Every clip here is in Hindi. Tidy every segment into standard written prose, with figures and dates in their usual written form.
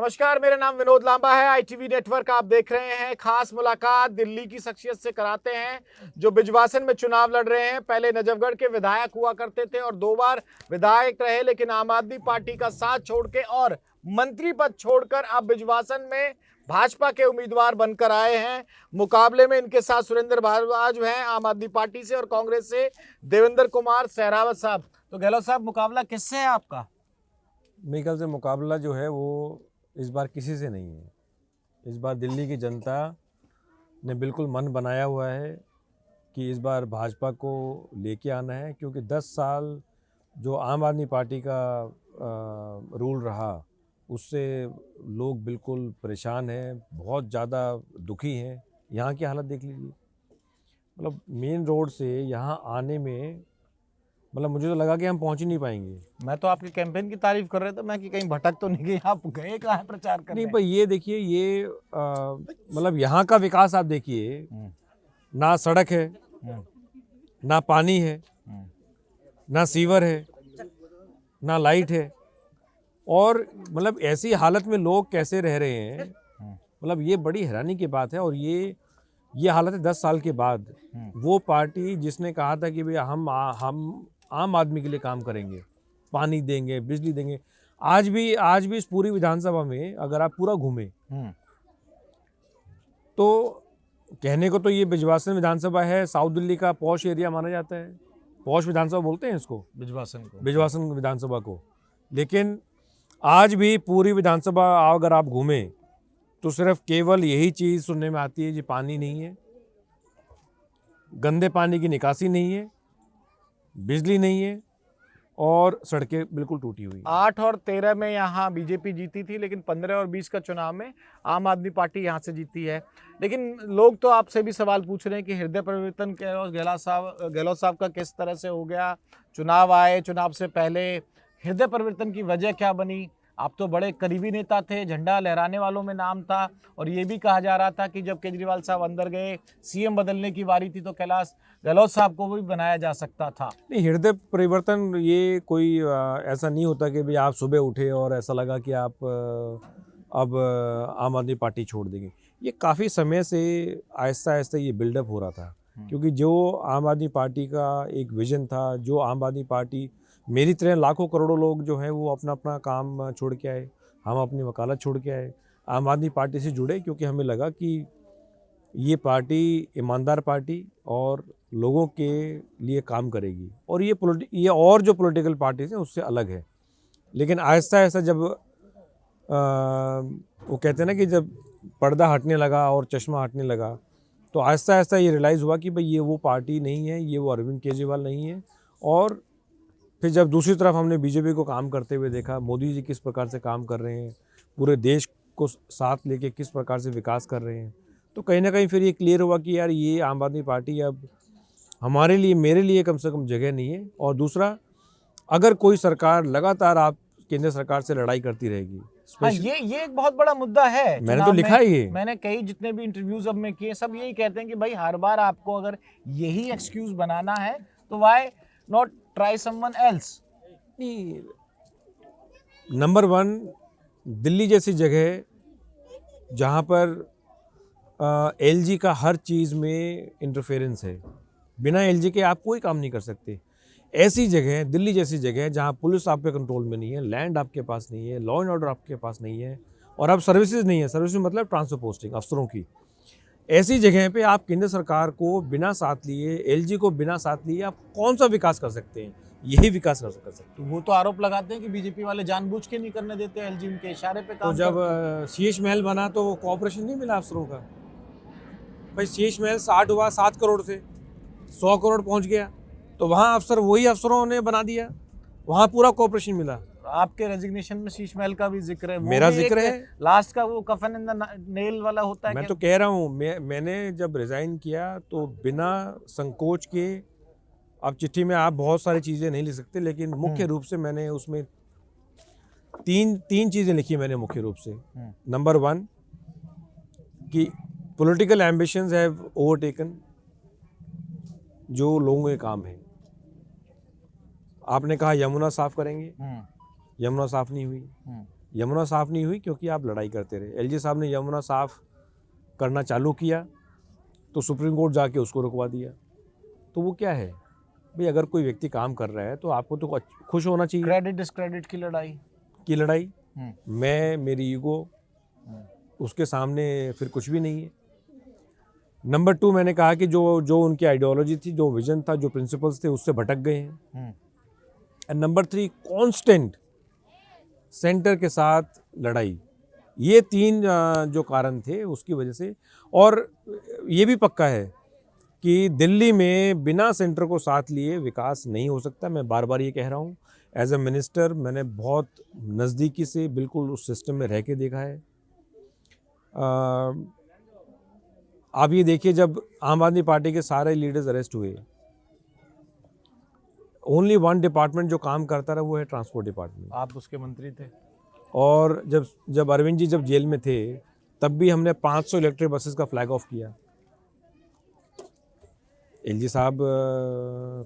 नमस्कार, मेरा नाम विनोद लांबा है। ITV नेटवर्क आप देख रहे हैं। खास मुलाकात दिल्ली की शख्सियत से कराते हैं जो बिजवासन में चुनाव लड़ रहे हैं। पहले नजफगढ़ के विधायक हुआ करते थे और 2 बार विधायक रहे, लेकिन आम आदमी पार्टी का साथ छोड़ के और मंत्री पद छोड़कर अब बिजवासन में भाजपा के उम्मीदवार बनकर आए हैं। मुकाबले में इनके साथ सुरेंद्र भारद्वाज हैं आम आदमी पार्टी से और कांग्रेस से देवेंद्र कुमार सहरावत साहब। तो गहलोत साहब, मुकाबला किससे है आपका? मेरे ख्याल से मुकाबला जो है वो इस बार किसी से नहीं है। इस बार दिल्ली की जनता ने बिल्कुल मन बनाया हुआ है कि इस बार भाजपा को लेके आना है, क्योंकि 10 साल जो आम आदमी पार्टी का रूल रहा उससे लोग बिल्कुल परेशान हैं, बहुत ज़्यादा दुखी हैं। यहाँ की हालत देख लीजिए, मतलब मेन रोड से यहाँ आने में मतलब मुझे तो लगा कि हम पहुंच ही नहीं पाएंगे। मैं तो आपके कैंपेन की तारीफ कर रहे थे, मैं कि कहीं भटक तो नहीं गई, आप गए कहाँ है प्रचार करने? नहीं, पर ये देखिए, ये मतलब यहाँ का विकास आप देखिए, ना सड़क है, ना पानी है, ना सीवर है, ना लाइट है, और मतलब ऐसी हालत में लोग कैसे रह रहे हैं, मतलब ये बड़ी हैरानी की बात है। और ये हालत है 10 साल के बाद। वो पार्टी जिसने कहा था कि भाई हम आम आदमी के लिए काम करेंगे, पानी देंगे, बिजली देंगे, आज भी इस पूरी विधानसभा में अगर आप पूरा घूमें तो कहने को तो ये बिजवासन विधानसभा है, साउथ दिल्ली का पॉश एरिया माना जाता है। पॉश विधानसभा बोलते हैं इसको, बिजवासन विधानसभा को। लेकिन आज भी पूरी विधानसभा अगर आप घूमें तो सिर्फ केवल यही चीज़ सुनने में आती है कि पानी नहीं है, गंदे पानी की निकासी नहीं है, बिजली नहीं है, और सड़कें बिल्कुल टूटी हुई। 8 और 13 में यहाँ बीजेपी जीती थी, लेकिन 15 और 20 का चुनाव में आम आदमी पार्टी यहाँ से जीती है। लेकिन लोग तो आपसे भी सवाल पूछ रहे हैं कि हृदय परिवर्तन गहलोत साहब का किस तरह से हो गया? चुनाव आए, चुनाव से पहले हृदय परिवर्तन की वजह क्या बनी? आप तो बड़े करीबी नेता थे, झंडा लहराने वालों में नाम था, और ये भी कहा जा रहा था कि जब केजरीवाल साहब अंदर गए, सीएम बदलने की बारी थी, तो कैलाश गहलोत साहब को भी बनाया जा सकता था। नहीं, हृदय परिवर्तन ये कोई ऐसा नहीं होता कि भाई आप सुबह उठे और ऐसा लगा कि आप अब आम आदमी पार्टी छोड़ देंगे। ये काफ़ी समय से आहिस्ता आहिस्ता ये बिल्डअप हो रहा था, क्योंकि जो आम आदमी पार्टी का एक विजन था, जो आम आदमी पार्टी, मेरी तरह लाखों करोड़ों लोग जो हैं वो अपना अपना काम छोड़ के आए, हम अपनी वकालत छोड़ के आए, आम आदमी पार्टी से जुड़े, क्योंकि हमें लगा कि ये पार्टी ईमानदार पार्टी और लोगों के लिए काम करेगी, और ये और जो पॉलिटिकल पार्टीज हैं उससे अलग है। लेकिन आहिस्ता आहिस्ता जब वो कहते हैं ना कि जब पर्दा हटने लगा और चश्मा हटने लगा, तो आहिस्ता आहिस्ता ये रियलाइज़ हुआ कि भाई ये वो पार्टी नहीं है, ये वो अरविंद केजरीवाल नहीं है। और फिर जब दूसरी तरफ हमने बीजेपी को काम करते हुए देखा, मोदी जी किस प्रकार से काम कर रहे हैं, पूरे देश को साथ लेके किस प्रकार से विकास कर रहे हैं, तो कहीं ना कहीं फिर ये क्लियर हुआ कि यार ये आम आदमी पार्टी अब हमारे लिए, मेरे लिए कम से कम जगह नहीं है। और दूसरा, अगर कोई सरकार लगातार आप केंद्र सरकार से लड़ाई करती रहेगी, हाँ, ये एक बहुत बड़ा मुद्दा है। मैंने तो लिखा है ये, मैंने कई जितने भी इंटरव्यूज अब में किए, सब यही कहते हैं कि भाई हर बार आपको अगर यही एक्सक्यूज बनाना है तो why not try someone else. Number 1 Delhi जैसी जगह जहाँ पर LG का हर चीज़ में इंटरफेरेंस है, बिना LG के आप कोई काम नहीं कर सकते। ऐसी जगह, दिल्ली जैसी जगह जहाँ पुलिस आपके कंट्रोल में नहीं है, लैंड आपके पास नहीं है, लॉ एंड ऑर्डर आपके पास नहीं है, और अब सर्विसेज नहीं है, सर्विसेज मतलब ट्रांसफर पोस्टिंग अफसरों की, ऐसी जगह पे आप केंद्र सरकार को बिना साथ लिए, LG को बिना साथ लिए आप कौन सा विकास कर सकते हैं? यही विकास कर सकते हैं। तो वो तो आरोप लगाते हैं कि बीजेपी वाले जानबूझ के नहीं करने देते, LG उनके इशारे पे काम तो जब शीश महल बना तो कोऑपरेशन नहीं मिला अफसरों का। भाई शीश महल 60 हुआ 7 करोड़ से 100 करोड़ पहुंच गया, तो वहाँ अफसर वही अफसरों ने बना दिया, वहाँ पूरा कोऑपरेशन मिला। आपके रेजिग्नेशन में शीश महल का भी जिक्र है, मेरा जिक्र है, लास्ट का वो कफन इन द नेल वाला होता है। मैं तो कह रहा हूँ, मैंने जब रिजाइन किया तो बिना संकोच के, अब चिट्ठी में आप बहुत सारी चीज़ें नहीं लिख सकते, लेकिन मुख्य रूप से मैंने उसमें तीन चीज़ें लिखी मैंने मुख्य रूप से। नंबर 1 कि पॉलिटिकल एम्बिशंस हैव ओवरटेकन जो लोगों के काम है। आपने कहा यमुना साफ करेंगे, यमुना साफ नहीं हुई। यमुना साफ़ नहीं हुई क्योंकि आप लड़ाई करते रहे। एलजी साहब ने यमुना साफ़ करना चालू किया तो सुप्रीम कोर्ट जाके उसको रुकवा दिया। तो वो क्या है भाई, अगर कोई व्यक्ति काम कर रहा है तो आपको तो खुश होना चाहिए। क्रेडिट डिस्क्रेडिट की लड़ाई। मैं, मेरी ईगो, उसके सामने फिर कुछ भी नहीं है। नंबर 2, मैंने कहा कि जो उनकी आइडियोलॉजी थी, जो विजन था, जो प्रिंसिपल्स थे, उससे भटक गए हैं। एंड नंबर 3, कांस्टेंट सेंटर के साथ लड़ाई। ये 3 जो कारण थे उसकी वजह से। और ये भी पक्का है कि दिल्ली में बिना सेंटर को साथ लिए विकास नहीं हो सकता। मैं बार बार ये कह रहा हूँ। एज ए मिनिस्टर मैंने बहुत नज़दीकी से बिल्कुल उस सिस्टम में रह के देखा है। आप ये देखिए, जब आम आदमी पार्टी के सारे लीडर्स अरेस्ट हुए, ओनली 1 डिपार्टमेंट जो काम करता रहा वो है ट्रांसपोर्ट डिपार्टमेंट। आप उसके मंत्री थे। और जब अरविंद जी जब जेल में थे तब भी हमने 500 इलेक्ट्रिक बसेस का फ्लैग ऑफ किया। एलजी साहब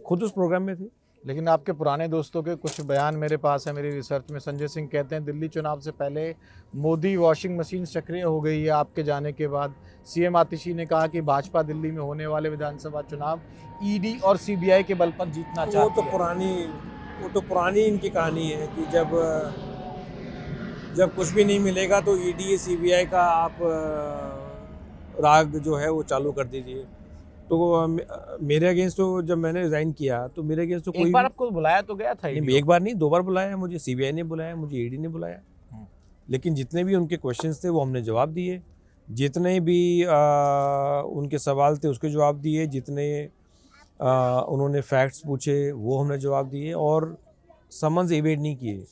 खुद उस प्रोग्राम में थे। लेकिन आपके पुराने दोस्तों के कुछ बयान मेरे पास है, मेरी रिसर्च में। संजय सिंह कहते हैं दिल्ली चुनाव से पहले मोदी वॉशिंग मशीन सक्रिय हो गई है आपके जाने के बाद। सीएम आतिशी ने कहा कि भाजपा दिल्ली में होने वाले विधानसभा चुनाव ईडी और सीबीआई के बल पर जीतना चाहती है। वो तो पुरानी इनकी कहानी है कि जब कुछ भी नहीं मिलेगा तो ईडी सीबीआई का आप राग जो है वो चालू कर दीजिए। तो मेरे अगेंस्ट तो जब मैंने रिजाइन किया तो मेरे अगेंस्ट तो कोई एक बार आपको बुलाया तो गया था? नहीं, एक बार नहीं, 2 बार बुलाया मुझे। सीबीआई ने बुलाया, मुझे ईडी ने बुलाया। लेकिन जितने भी उनके क्वेश्चंस थे वो हमने जवाब दिए। जितने भी उनके सवाल थे उसके जवाब दिए। जितने उन्होंने फैक्ट्स पूछे वो हमने जवाब दिए। और समन्स एवेड नहीं किए।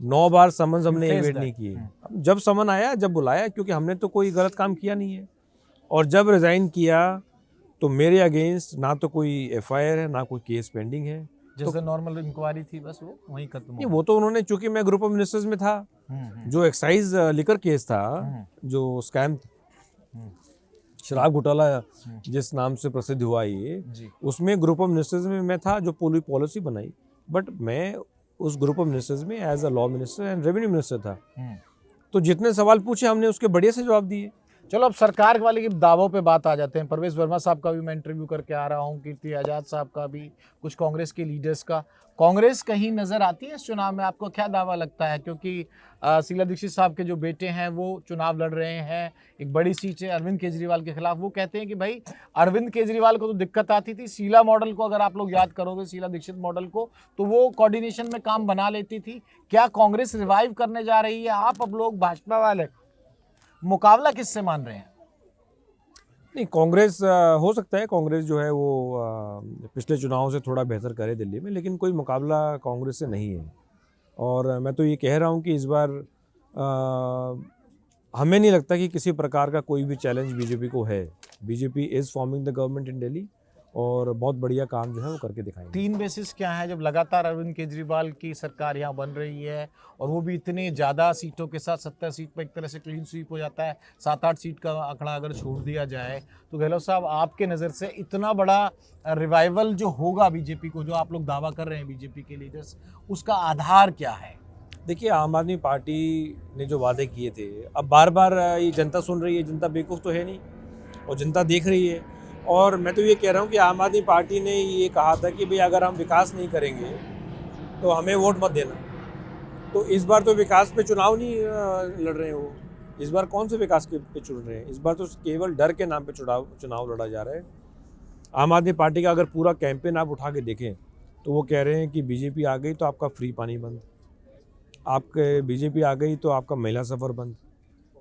9 बार समन्स हमने एवेड नहीं किए। जब समन आया, जब बुलाया, क्योंकि हमने तो कोई गलत काम किया नहीं है। और जब रिजाइन किया तो मेरे अगेंस्ट ना तो कोई एफआईआर है, ना कोई केस पेंडिंग है। जैसे नॉर्मल इंक्वायरी थी बस वो वहीं खत्म नहीं, वो तो उन्होंने, चूंकि मैं ग्रुप ऑफ मिनिस्टर्स में था, जो एक्साइज लिकर केस था, जो स्कैम शराब घोटाला जिस नाम से प्रसिद्ध हुआ ये, उसमें ग्रुप ऑफ मिनिस्टर्स में मैं था जो पूरी पॉलिसी बनाई। बट मैं उस ग्रुप ऑफ मिनिस्टर्स में as a law minister and revenue minister था। तो जितने सवाल पूछे हमने उसके बढ़िया से जवाब दिए। चलो अब सरकार वाले के दावों पे बात आ जाते हैं। परवेश वर्मा साहब का भी मैं इंटरव्यू करके आ रहा हूँ, कीर्ति आजाद साहब का भी, कुछ कांग्रेस के लीडर्स का। कांग्रेस कहीं नजर आती है इस चुनाव में? आपको क्या दावा लगता है? क्योंकि शीला दीक्षित साहब के जो बेटे हैं वो चुनाव लड़ रहे हैं, एक बड़ी सीट है अरविंद केजरीवाल के खिलाफ। वो कहते हैं कि भाई अरविंद केजरीवाल को तो दिक्कत आती थी, शीला मॉडल को अगर आप लोग याद करोगे, शीला दीक्षित मॉडल को, तो वो कोऑर्डिनेशन में काम बना लेती थी। क्या कांग्रेस रिवाइव करने जा रही है? आप अब लोग भाजपा वाले मुकाबला किससे मान रहे हैं? नहीं, कांग्रेस हो सकता है कांग्रेस जो है वो पिछले चुनाव से थोड़ा बेहतर करे दिल्ली में, लेकिन कोई मुकाबला कांग्रेस से नहीं है। और मैं तो ये कह रहा हूँ कि इस बार हमें नहीं लगता कि किसी प्रकार का कोई भी चैलेंज बीजेपी को है। BJP is forming the government in Delhi और बहुत बढ़िया काम जो है वो करके दिखाएंगे। 3 बेसिस क्या है जब लगातार अरविंद केजरीवाल की सरकार यहाँ बन रही है और वो भी इतने ज़्यादा सीटों के साथ? 70 सीट पर एक तरह से क्लीन स्वीप हो जाता है। 7-8 सीट का आंकड़ा अगर छोड़ दिया जाए तो गहलोत साहब, आपके नज़र से इतना बड़ा रिवाइवल जो होगा बीजेपी को, जो आप लोग दावा कर रहे हैं बीजेपी के लीडर्स, उसका आधार क्या है? देखिए, आम आदमी पार्टी ने जो वादे किए थे, अब बार बार ये जनता सुन रही है। जनता बेवकूफ़ तो है नहीं और जनता देख रही है। और मैं तो ये कह रहा हूँ कि आम आदमी पार्टी ने ये कहा था कि भाई अगर हम विकास नहीं करेंगे तो हमें वोट मत देना। तो इस बार तो विकास पे चुनाव नहीं लड़ रहे हैं वो। इस बार कौन से विकास पे चुन रहे हैं? इस बार तो केवल डर के नाम पे चुनाव लड़ा जा रहा है। आम आदमी पार्टी का अगर पूरा कैंपेन आप उठा के देखें तो वो कह रहे हैं कि बीजेपी आ गई तो आपका फ्री पानी बंद, आपके बीजेपी आ गई तो आपका महिला सफ़र बंद,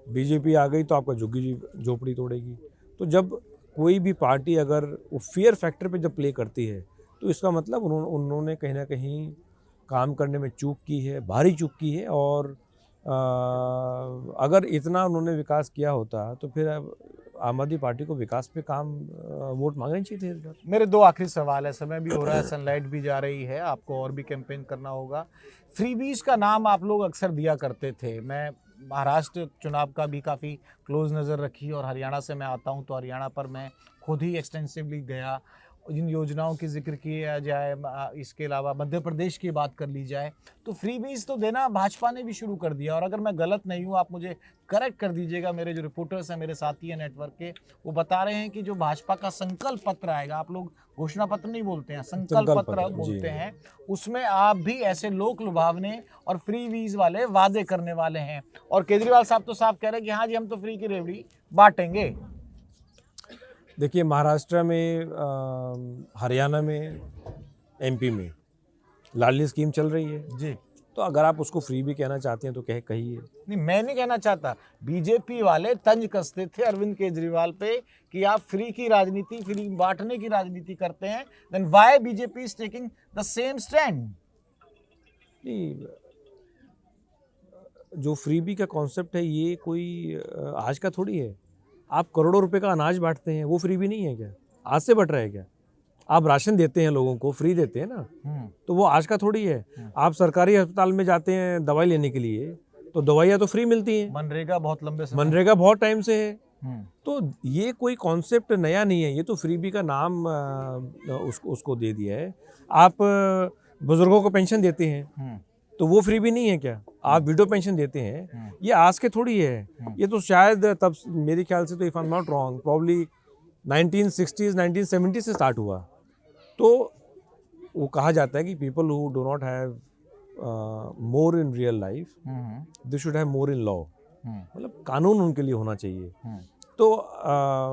बीजेपी आ गई तो आपका झुग्गी झोपड़ी तोड़ेगी। तो जब कोई भी पार्टी अगर वो फियर फैक्टर पे जब प्ले करती है तो इसका मतलब उन्होंने कहीं ना कहीं काम करने में चूक की है, भारी चूक की है। और अगर इतना उन्होंने विकास किया होता तो फिर आम आदमी पार्टी को विकास पे काम वोट मांगने चाहिए थे इस बार। मेरे 2 आखिरी सवाल है, समय भी हो रहा है, सनलाइट भी जा रही है, आपको और भी कैंपेन करना होगा। फ्रीबीज का नाम आप लोग अक्सर दिया करते थे। मैं महाराष्ट्र चुनाव का भी काफ़ी क्लोज नज़र रखी और हरियाणा से मैं आता हूं तो हरियाणा पर मैं खुद ही एक्सटेंसिवली गया। जिन योजनाओं की जिक्र किया जाए, इसके अलावा मध्य प्रदेश की बात कर ली जाए, तो फ्रीबीज तो देना भाजपा ने भी शुरू कर दिया। और अगर मैं गलत नहीं हूँ, आप मुझे करेक्ट कर दीजिएगा, मेरे जो रिपोर्टर्स हैं, मेरे साथी हैं नेटवर्क के, वो बता रहे हैं कि जो भाजपा का संकल्प पत्र आएगा, आप लोग घोषणा पत्र नहीं बोलते हैं, संकल्प पत्र बोलते हैं, उसमें आप भी ऐसे लोक लुभावने और फ्री वीज वाले वादे करने वाले हैं। और केजरीवाल साहब तो साफ कह रहे हैं कि हाँ जी, हम तो फ्री की रेवड़ी बांटेंगे। देखिए, महाराष्ट्र में, हरियाणा में, एमपी में लाडली स्कीम चल रही है जी। तो अगर आप उसको फ्री भी कहना चाहते हैं तो कहिए। नहीं, मैं नहीं कहना चाहता। बीजेपी वाले तंज कसते थे अरविंद केजरीवाल पे कि आप फ्री की राजनीति, फ्री बांटने की राजनीति करते हैं। Then why BJP is taking the same stand? नहीं, जो फ्रीबी का कॉन्सेप्ट है ये कोई आज का थोड़ी है। आप करोड़ों रुपए का अनाज बांटते हैं, वो फ्रीबी नहीं है क्या? आज से बट रहा है क्या? आप राशन देते हैं लोगों को, फ्री देते हैं ना, तो वो आज का थोड़ी है। आप सरकारी अस्पताल में जाते हैं दवाई लेने के लिए, तो दवाइयाँ तो फ्री मिलती हैं। मनरेगा बहुत लंबे समय, मनरेगा बहुत टाइम से है, तो ये कोई कॉन्सेप्ट नया नहीं है। ये तो फ्रीबी का नाम उसको दे दिया है। आप बुजुर्गों को पेंशन देते हैं तो वो फ्री भी नहीं है क्या? आप विडो पेंशन देते हैं, ये आज के थोड़ी है। ये तो शायद तब, मेरे ख्याल से, तो if I am not wrong, probably 1960s 1970 से स्टार्ट हुआ। तो वो कहा जाता है कि people who do not have more in real life, they should have more in law. मतलब कानून उनके लिए होना चाहिए। तो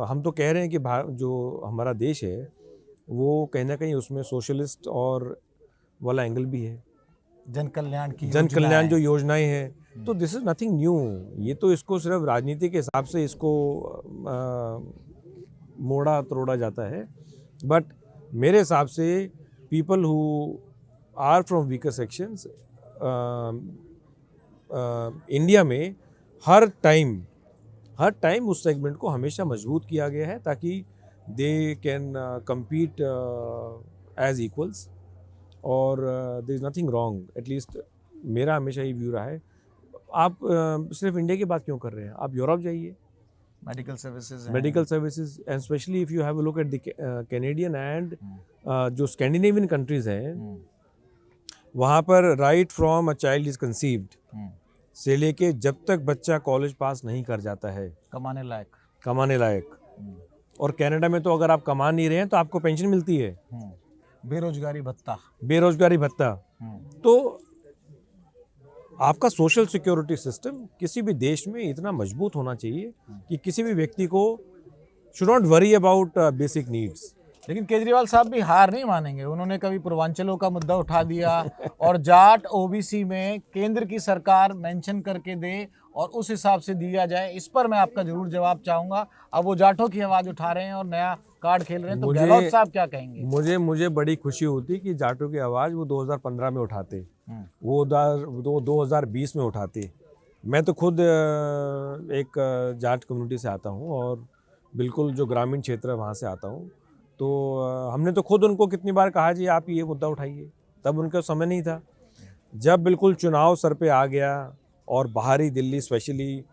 हम तो कह रहे हैं कि जो हमारा देश है वो कहीं ना कहीं उसमें सोशलिस्ट और वाला एंगल भी है। जन कल्याण जो योजनाएं हैं, तो दिस इज नथिंग न्यू। ये तो इसको सिर्फ राजनीति के हिसाब से इसको मोड़ा तोड़ा जाता है। बट मेरे हिसाब से people who are from weaker sections India में हर टाइम उस सेगमेंट को हमेशा मजबूत किया गया है ताकि they can compete as equals. और there is nothing wrong, at least मेरा हमेशा ये व्यू रहा है। आप सिर्फ इंडिया की बात क्यों कर रहे हैं? आप यूरोप जाइए, medical services and specially if you have a look at the Canadian and जो स्कैंडिनेवियन कंट्रीज़ हैं, वहाँ पर right from a child is conceived से लेके जब तक बच्चा कॉलेज पास नहीं कर जाता है, कमाने लायक। और कनाडा में तो अगर आप कमा नहीं रहे हैं तो आपको पेंशन मिलती है, बेरोजगारी भत्ता। तो आपका सोशल सिक्योरिटी सिस्टम किसी भी देश में इतना मजबूत होना चाहिए कि किसी भी व्यक्ति को should not worry about basic needs. लेकिन केजरीवाल साहब भी हार नहीं मानेंगे। उन्होंने कभी पूर्वांचलों का मुद्दा उठा दिया और जाट ओबीसी में केंद्र की सरकार मेंशन करके दे और उस हिसाब से दिया जाए। इस पर मैं आपका जरूर जवाब चाहूंगा। अब वो जाटों की आवाज उठा रहे हैं और नया कार्ड खेल रहे हैं, तो गहलोत साहब क्या कहेंगे? मुझे बड़ी खुशी होती कि जाटों की आवाज़ वो 2015 में उठाते, वो 2020 में उठाते। मैं तो खुद एक जाट कम्युनिटी से आता हूँ और बिल्कुल जो ग्रामीण क्षेत्र है वहाँ से आता हूँ। तो हमने तो खुद उनको कितनी बार कहा जी आप ये मुद्दा उठाइए, तब उनका समय नहीं था। जब बिल्कुल चुनाव सर पे आ गया और बाहरी दिल्ली स्पेशली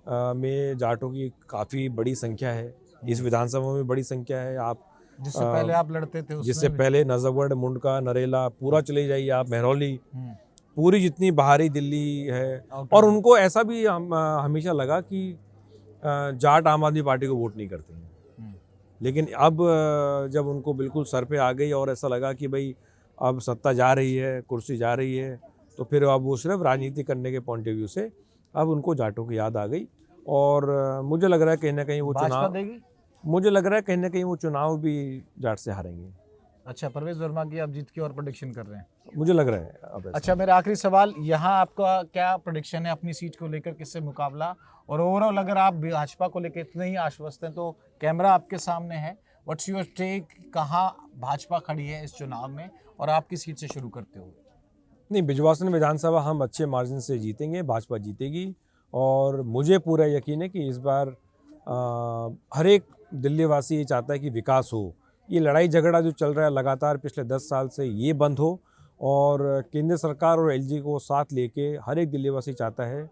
में जाटों की काफ़ी बड़ी संख्या है, इस विधानसभा में बड़ी संख्या है। आप जिससे पहले आप लड़ते थे, जिससे पहले नजफगढ़, मुंडका, नरेला, पूरा चले जाइए आप, महरौली, पूरी जितनी बाहरी दिल्ली है। और उनको ऐसा भी हमेशा लगा कि जाट आम आदमी पार्टी को वोट नहीं करते हैं। लेकिन अब जब उनको बिल्कुल सर पे आ गई और ऐसा लगा कि भाई अब सत्ता जा रही है, कुर्सी जा रही है, तो फिर अब वो सिर्फ राजनीति करने के पॉइंट ऑफ व्यू से अब उनको जाटों की याद आ गई। और मुझे लग रहा है कहीं ना कहीं वो चुनाव भी जाट से हारेंगे। अच्छा, परवेज वर्मा की आप जीत की और प्रेडिक्शन कर रहे हैं, मुझे लग रहा है अब। अच्छा, मेरा आखिरी सवाल, यहाँ आपका क्या प्रेडिक्शन है अपनी सीट को लेकर, किससे मुकाबला? और ओवरऑल अगर आप भाजपा को लेकर इतने ही आश्वस्त हैं तो कैमरा आपके सामने है, व्हाट्स योर टेक, कहाँ भाजपा खड़ी है इस चुनाव में और आपकी सीट से शुरू करते हुए? नहीं, बिजवासन विधानसभा हम अच्छे मार्जिन से जीतेंगे, भाजपा जीतेगी। और मुझे पूरा यकीन है कि इस बार हर एक दिल्ली वासी ये चाहता है कि विकास हो। ये लड़ाई झगड़ा जो चल रहा है लगातार पिछले 10 साल से, ये बंद हो। और केंद्र सरकार और एलजी को साथ लेके हर एक दिल्ली वासी चाहता है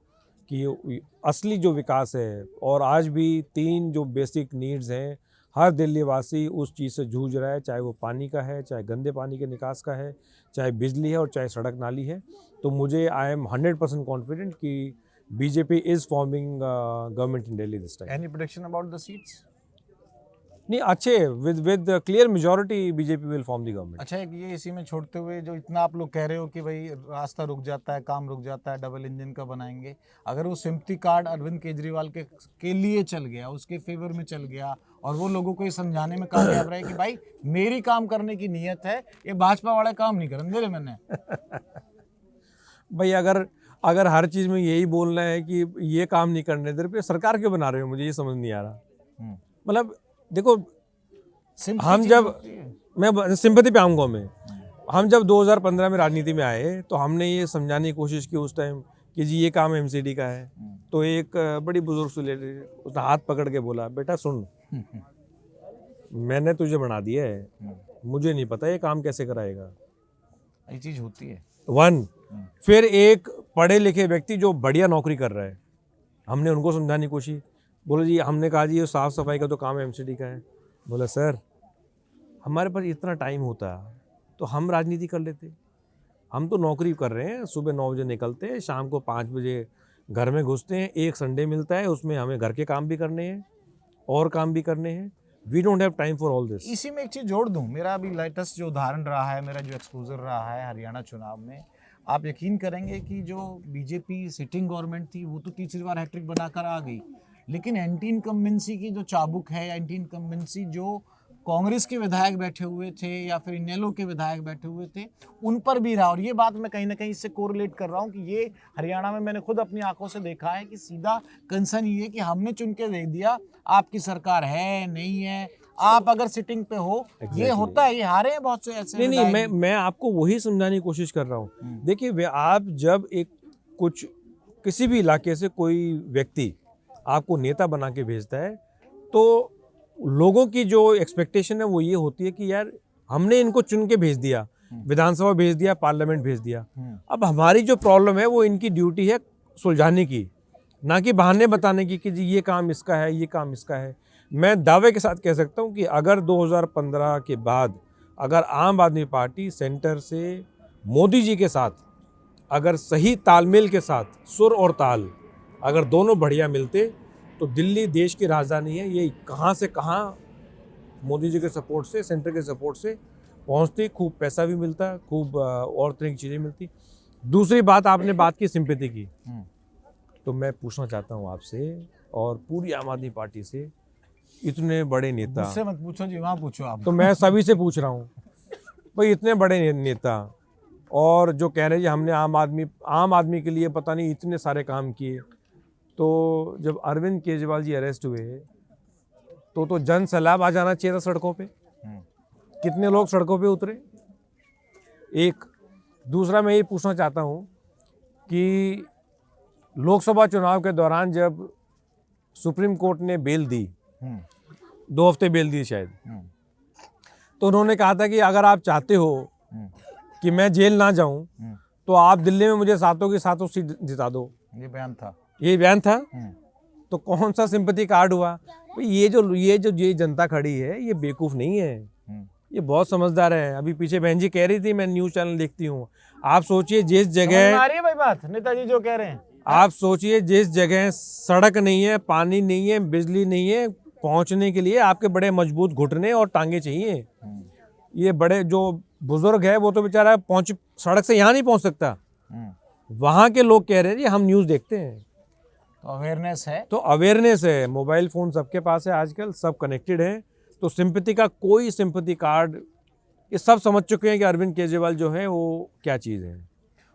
कि असली जो विकास है, और आज भी 3 जो बेसिक नीड्स हैं, हर दिल्ली वासी उस चीज़ से जूझ रहा है, चाहे वो पानी का है, चाहे गंदे पानी के निकास का है, चाहे बिजली है और चाहे सड़क नाली है। तो मुझे आई एम 100% कॉन्फिडेंट कि BJP is forming government in Delhi this time. Any prediction about the seats? नहीं, अच्छे with clear majority BJP will form the government. अच्छा, एक ये इसी में छोड़ते हुए जो इतना आप लोग कह रहे हो कि भाई रास्ता रुक जाता है, काम रुक जाता है, डबल इंजन का बनाएंगे, अगर वो सिंपैथी कार्ड अरविंद केजरीवाल के लिए चल गया, उसके फेवर में चल गया और वो लोगों को ये समझाने में कामयाब रहे कि भाई मेरी काम करने की नीयत है, ये भाजपा वाले काम नहीं करने दे मैंने। भाई अगर हर चीज़ में यही बोलना है कि ये काम नहीं करने दे रहे, सरकार क्यों बना रहे हो, मुझे ये समझ नहीं आ रहा। मतलब देखो, हम जब मैं सिंपैथी पे आऊँगा हम जब 2015 में राजनीति में आए तो हमने ये समझाने की कोशिश की उस टाइम कि जी ये काम एमसीडी का है। तो एक बड़ी बुजुर्ग से उसने हाथ पकड़ के बोला, बेटा सुन, मैंने तुझे बना दिया है, मुझे नहीं पता ये काम कैसे कराएगा। ये चीज़ होती है। फिर एक पढ़े लिखे व्यक्ति जो बढ़िया नौकरी कर रहा है, हमने उनको समझाने की कोशिश, बोले जी, हमने कहा जी ये साफ़ सफाई का तो काम एमसीडी का है। बोला सर, हमारे पास इतना टाइम होता तो हम राजनीति कर लेते, हम तो नौकरी कर रहे हैं, सुबह 9 बजे निकलते हैं, शाम को 5 बजे घर में घुसते हैं, एक संडे मिलता है, उसमें हमें घर के काम भी करने हैं और काम भी करने हैं। We don't have time for all this. इसी में एक चीज़ जोड़ दूं, मेरा अभी लेटेस्ट जो उदाहरण रहा है, मेरा जो एक्सपोजर रहा है हरियाणा चुनाव में, आप यकीन करेंगे कि जो बीजेपी सिटिंग गवर्नमेंट थी वो तो तीसरी बार हैट्रिक बनाकर आ गई, लेकिन एंटी इनकम्बेंसी की जो चाबुक है, एंटी इनकम्बेंसी जो कांग्रेस के विधायक बैठे हुए थे या फिर इनेलो के विधायक बैठे हुए थे, उन पर भी रहा। और ये बात मैं कहीं ना कहीं इससे कोरिलेट कर रहा हूँ कि ये हरियाणा में मैंने खुद अपनी आंखों से देखा है कि सीधा कंसर्न ये है कि हमने चुन के दे दिया, आपकी सरकार है नहीं है, आप अगर सिटिंग पे हो। ये होता है, ये हारे हैं बहुत से ऐसे। नहीं, मैं आपको वही समझाने की कोशिश कर रहा हूँ। देखिए, आप जब किसी भी इलाके से कोई व्यक्ति आपको नेता बना के भेजता है तो लोगों की जो एक्सपेक्टेशन है वो ये होती है कि यार हमने इनको चुन के भेज दिया, विधानसभा भेज दिया, पार्लियामेंट भेज दिया, अब हमारी जो प्रॉब्लम है वो इनकी ड्यूटी है सुलझाने की, ना कि बहाने बताने की कि जी ये काम इसका है, ये काम इसका है। मैं दावे के साथ कह सकता हूँ कि अगर 2015 के बाद अगर आम आदमी पार्टी सेंटर से मोदी जी के साथ अगर सही तालमेल के साथ सुर और ताल अगर दोनों बढ़िया मिलते तो दिल्ली देश की राजधानी है, ये कहाँ से कहाँ मोदी जी के सपोर्ट से, सेंटर के सपोर्ट से पहुँचती, खूब पैसा भी मिलता, खूब और तरह की चीज़ें मिलती। दूसरी बात, आपने बात की सिंपैथी की, तो मैं पूछना चाहता हूँ आपसे और पूरी आम आदमी पार्टी से, इतने बड़े नेता, मुझसे मत पूछो जी, वहाँ पूछो आप। तो मैं सभी से पूछ रहा हूँ भाई, इतने बड़े नेता और जो कह रहे हैं हमने आम आदमी के लिए पता नहीं इतने सारे काम किए, तो जब अरविंद केजरीवाल जी अरेस्ट हुए तो जन सैलाब आ जाना चाहिए था सड़कों पे। कितने लोग सड़कों पे उतरे? एक। दूसरा, मैं ये पूछना चाहता हूँ कि लोकसभा चुनाव के दौरान जब सुप्रीम कोर्ट ने बेल दी, 2 हफ्ते बेल दी शायद, तो उन्होंने कहा था कि अगर आप चाहते हो कि मैं जेल ना जाऊं तो आप दिल्ली में मुझे सातों की सातों सीट जिता दो। ये बयान था। तो कौन सा सिंपैथी कार्ड हुआ? ये जो जनता खड़ी है ये बेवकूफ़ नहीं है, ये बहुत समझदार है। अभी पीछे बहन जी कह रही थी, मैं न्यूज़ चैनल देखती हूँ, आप सोचिए जिस जगह, आ रही है भाई बात नेताजी जो कह रहे हैं, आप सोचिए जिस जगह सड़क नहीं है, पानी नहीं है, बिजली नहीं है, पहुँचने के लिए आपके बड़े मजबूत घुटने और टांगे चाहिए। ये बड़े जो बुजुर्ग है वो तो बेचारा सड़क से यहाँ नहीं पहुँच सकता, वहाँ के लोग कह रहे हैं जी हम न्यूज़ देखते हैं। तो अवेयरनेस है, मोबाइल फ़ोन सबके पास है आजकल, सब कनेक्टेड है, तो सिंपैथी का कोई सिंपैथी कार्ड, ये सब समझ चुके हैं कि अरविंद केजरीवाल जो है वो क्या चीज़ है।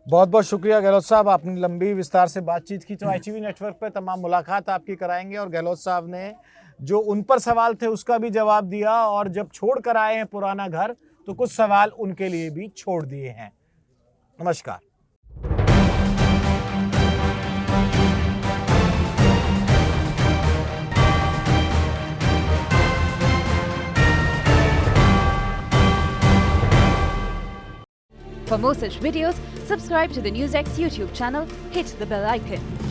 बहुत बहुत शुक्रिया गहलोत साहब, आपने लंबी विस्तार से बातचीत की। तो ITV नेटवर्क पर तमाम मुलाकात आपकी कराएंगे और गहलोत साहब ने जो उन पर सवाल थे उसका भी जवाब दिया, और जब छोड़ कर आए हैं पुराना घर तो कुछ सवाल उनके लिए भी छोड़ दिए हैं। नमस्कार। For more such videos, subscribe to the NewsX YouTube channel, hit the bell icon.